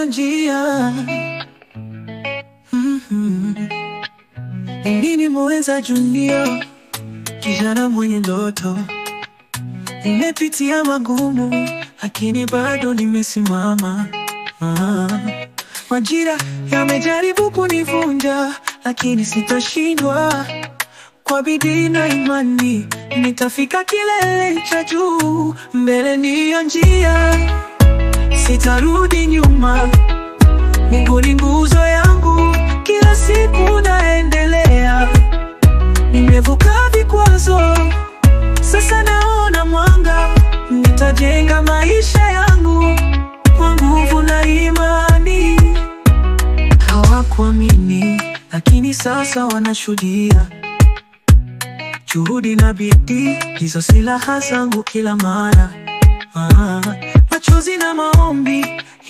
njia. Mimi Muheza Junior, kijana mwenye ndoto. Nimepitia magumu, lakini bado nimesimama. Majira yamejaribu kunivunja, lakini sitashindwa. Kwa bidii na imani, nitafika kilele cha juu. Mbele ndiyo njia, sitarudi nyuma. Mungu ni nguzo yangu, kila siku naendelea. Nimevuka vikwazo, sasa naona mwanga. Nitajenga maisha yangu kwa nguvu na imani. Hawakuamini, lakini sasa wanashuhudia. Juhudi na bidii, hizo silaha zangu kila mara. Machozi na maombi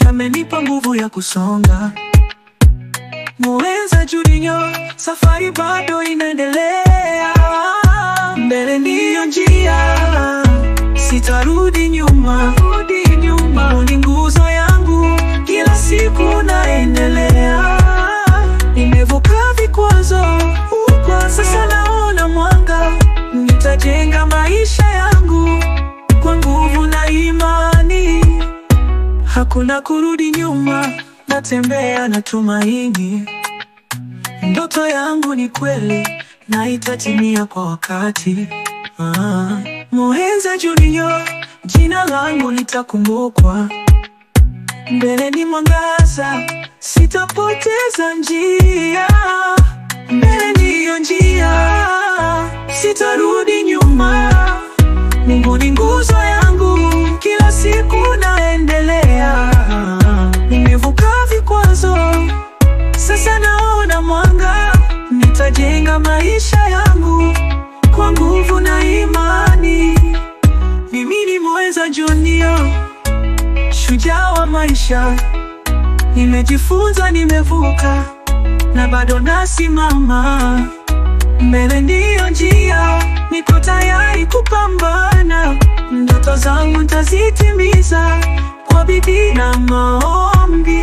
yamenipa nguvu ya kusonga. Muheza Junior, safari bado inaendelea. Mbele ndiyo njia, sitarudi nyuma. Ni nguzo yangu, kila siku naendelea. Nimevuka vikwazo, kwa sasa naona mwanga. Nitajenga maisha yangu kwa nguvu na imani. Hakuna kurudi nyuma, natembea na tumaini. Ndoto yangu ni kweli na itatimia kwa wakati. Muheza Junior, jina langu litakumbukwa. Mbele ni mwangaza, sitapoteza njia. Mbele ndiyo njia, sitarudi nyuma. Mungu ni nguzo yangu, kila siku naendelea. Nimevuka vikwazo, sasa naona mwanga. Nitajenga maisha yangu kwa nguvu na imani. Mimi ni Muheza Junior, shujaa wa maisha. Nimejifunza, nimevuka, na bado nasimama. Mbele ndiyo njia, niko tayari kupambana. Ndoto zangu nitazitimiza kwa bidii na maombi.